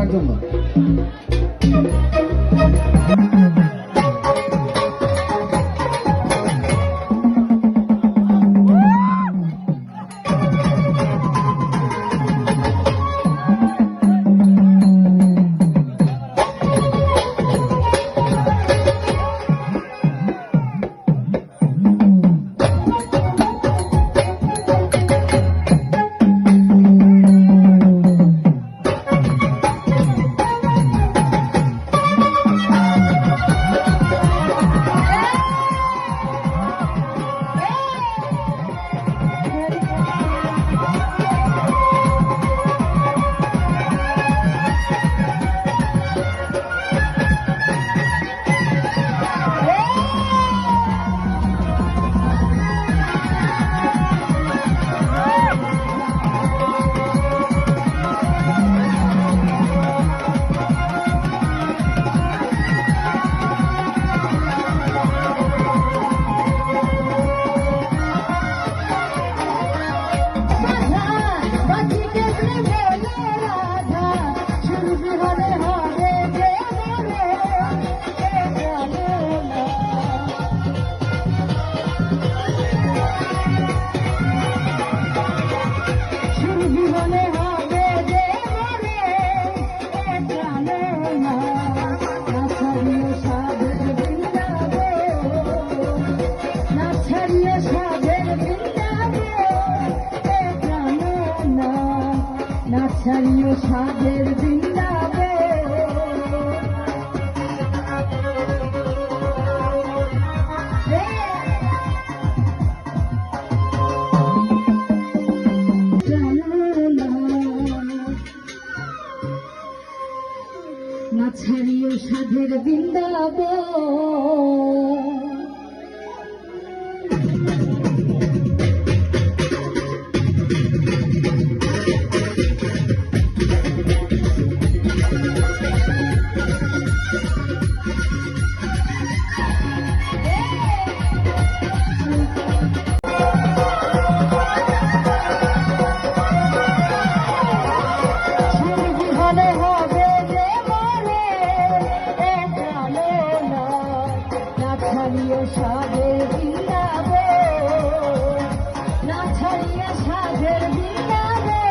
তার জন্য। ছাড়িয়ে সাদের বৃন্দাবে না ছাড়িয়ে সাদের বৃন্দাবে সাদের বৃন্দাবে না ছাড়িয়ে সাদের বৃন্দাবে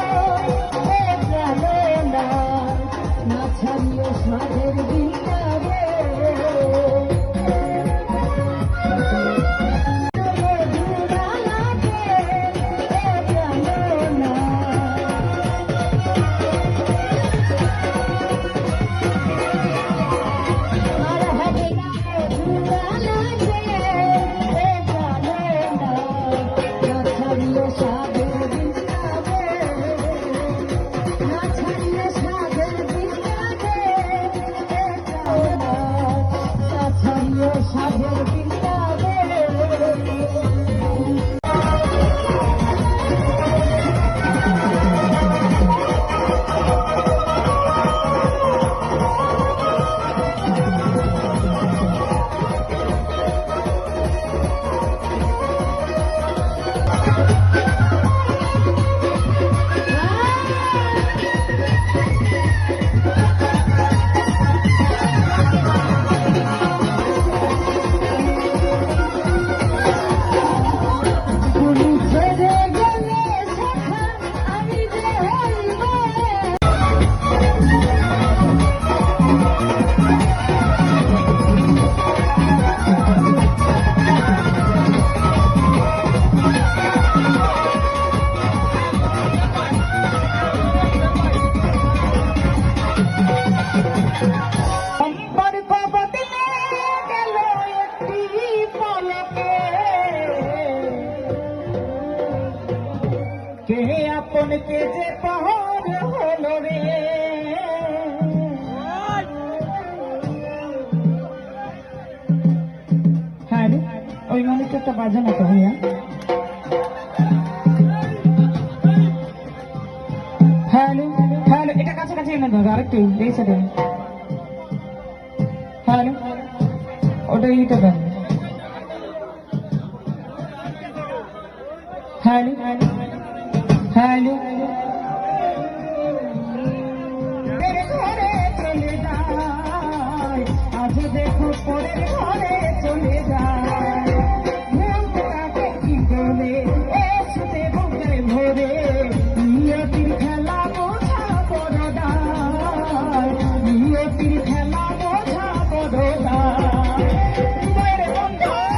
না ছাড়িয়ে সাদের বৃন্দাবে আপনকে যে পাহাড় হলো রে হ্যাঁ রে ওই মানুষটা বাজে না তো ভাইয়া হ্যালো হ্যালো এটা কাছাকাছি এনে দাও আরেকটু এই সাইডে হ্যালো ওটা এইটা দেন হ্যালো হ্যালো যে দেখো পরের ঘরে চলে যায় মন তাকে কি বলে এসে বুকে ভরে নিয়তির খেলা বোঝা বড় দায় নিয়তির খেলা বোঝা বড় দায় হৃদয়ের বন্ধন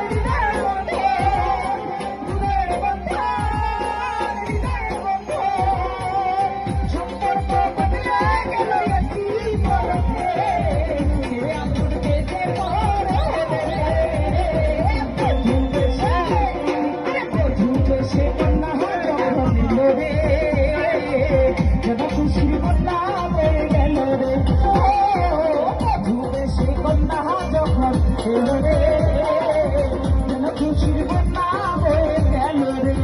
হৃদয়ের বন্ধন হৃদয়ের বন্ধন হৃদয়ের বন্ধন সম্পর্ক বদলে গেল একটি পরতে আপুরকে যে পরে সে কন্যা যখন এলো রে যেন খুশির কন্যা বয়ে গেল রে ধুবে সে কন্যা যখন এলো রে যেন খুশির কন্যা বয়ে গেল রে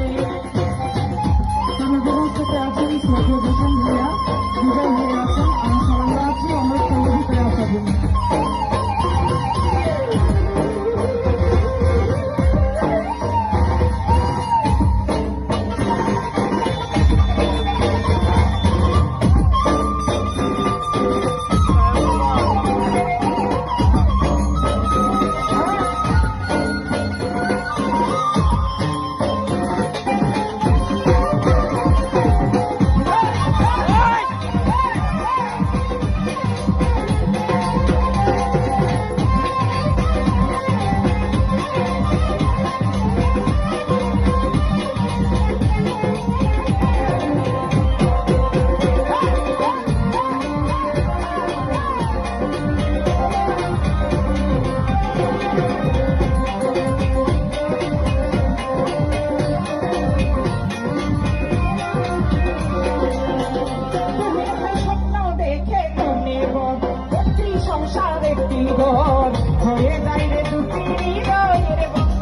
আমাদের সাথে আছেন শ্রদ্ধেয় ভূষণ ভাইয়া বিজয় হয়ে আছেন আমি সবাই আছি অনুষ্ঠানের ভিতরে আসার জন্য স্বপ্ন দেখে মনে একটি সংসার একটি ঘর হয়ে যায় রে দুটি হৃদয়ের বন্ধ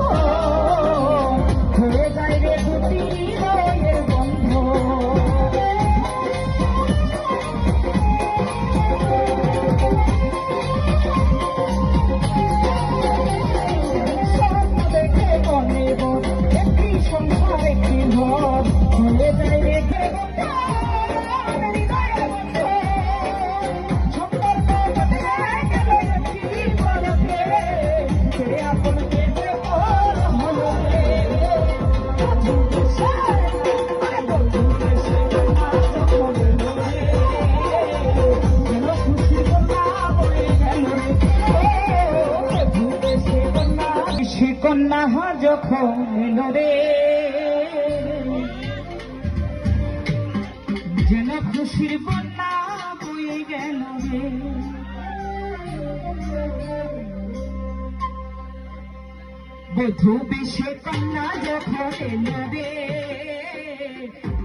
হয়ে যায় রে দুটি হৃদয়ের বন্ধ স্বপ্ন দেখে মনে একটি সংসার একটি ঘর হয়ে যায় রে কন্যা যখন এলো রে যেন খুশির বন্যা বয়ে গেল রে বধূ বেশে কন্যা যখন এলো রে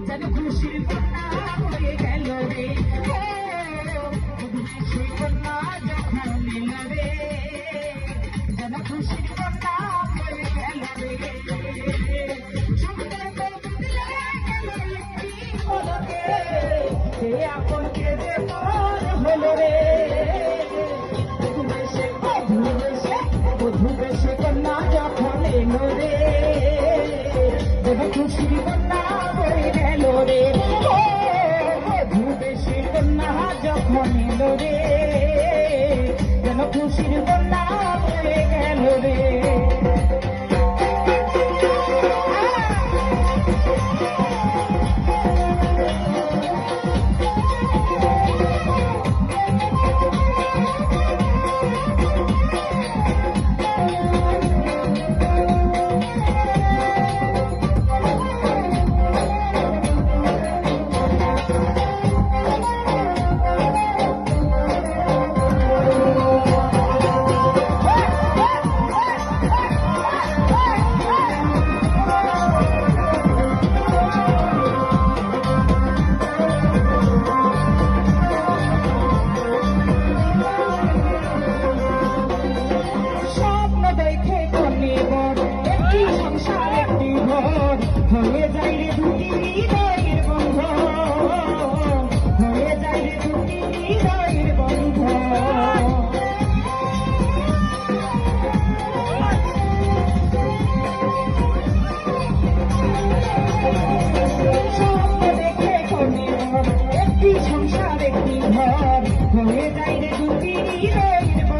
যেন খুশির বন্যা বয়ে গেল রে বধূ বেশে কন্যা যখন এলো রে যেন খুশির বন্যা বয়ে গেল রে সম্পর্ক বদলে গেল একটি পলকে সে আপনকে যে পর হলো রে বধূ বেশে কন্যা যখন এলো রে যেন খুশির বন্যা বয়ে গেল রে বধূ বেশে কন্যা যখন এলো রে যেন খুশির বন্যা বয়ে গেল রে সংসার একটি ঘর হয়ে যায় রে দুটি হৃদয়ের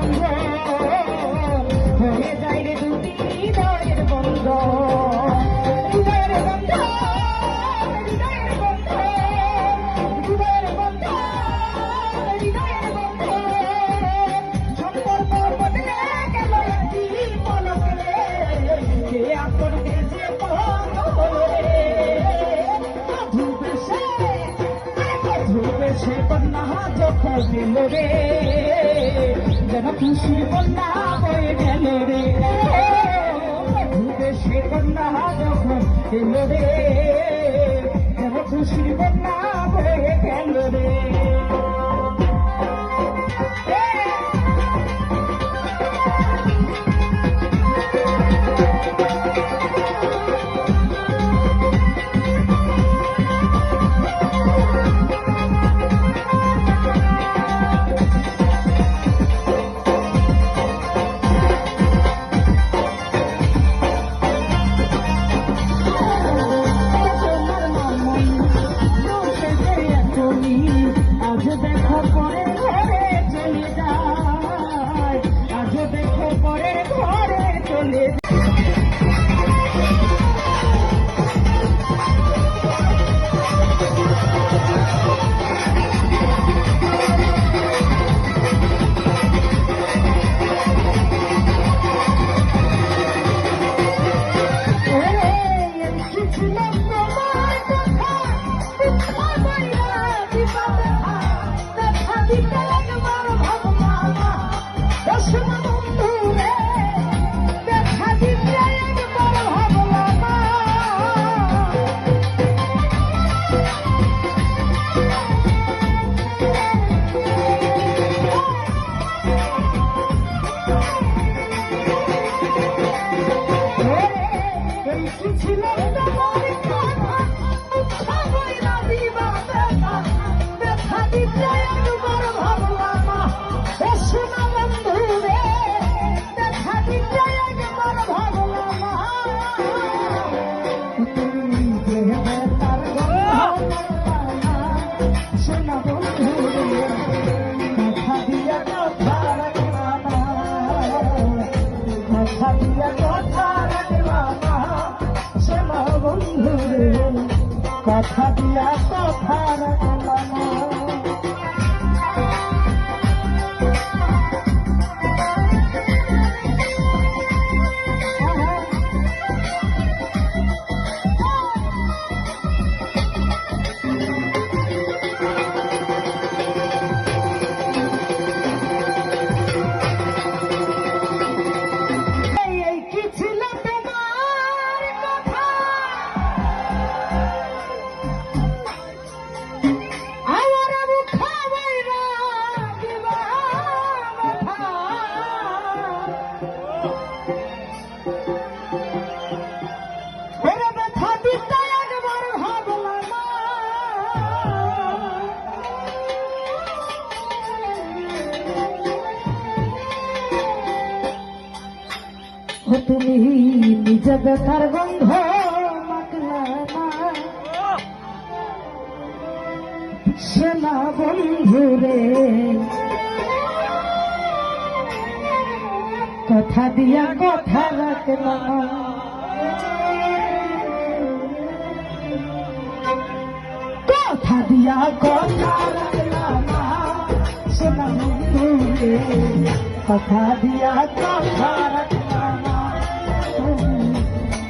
দিল রে, যেন খুশির বন্যা বয়ে গেল রে, মধুদেশে কন্যা যখন এলো রে, যেন খুশির বন্যা বয়ে গেল রে। আজ দেখো পরে ঘরে চলে যায়, আজ দেখো পরে ঘরে চলে কথা দিয়া কথা রাখলাম। তুমি নিজে বেকার গন্ধ মাখলা না, সোনা বন্ধু রে, কথা দিয়া কথা রাখলাম। কথা দিয়া কথা রাখলাম সোনা বন্ধু রে, কথা দিয়া কথা রাখলাম।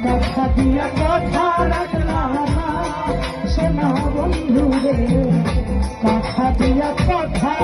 কথা দিয়া কথা রাখলাম সোনা বন্ধু রে, কথা দিয়া কথা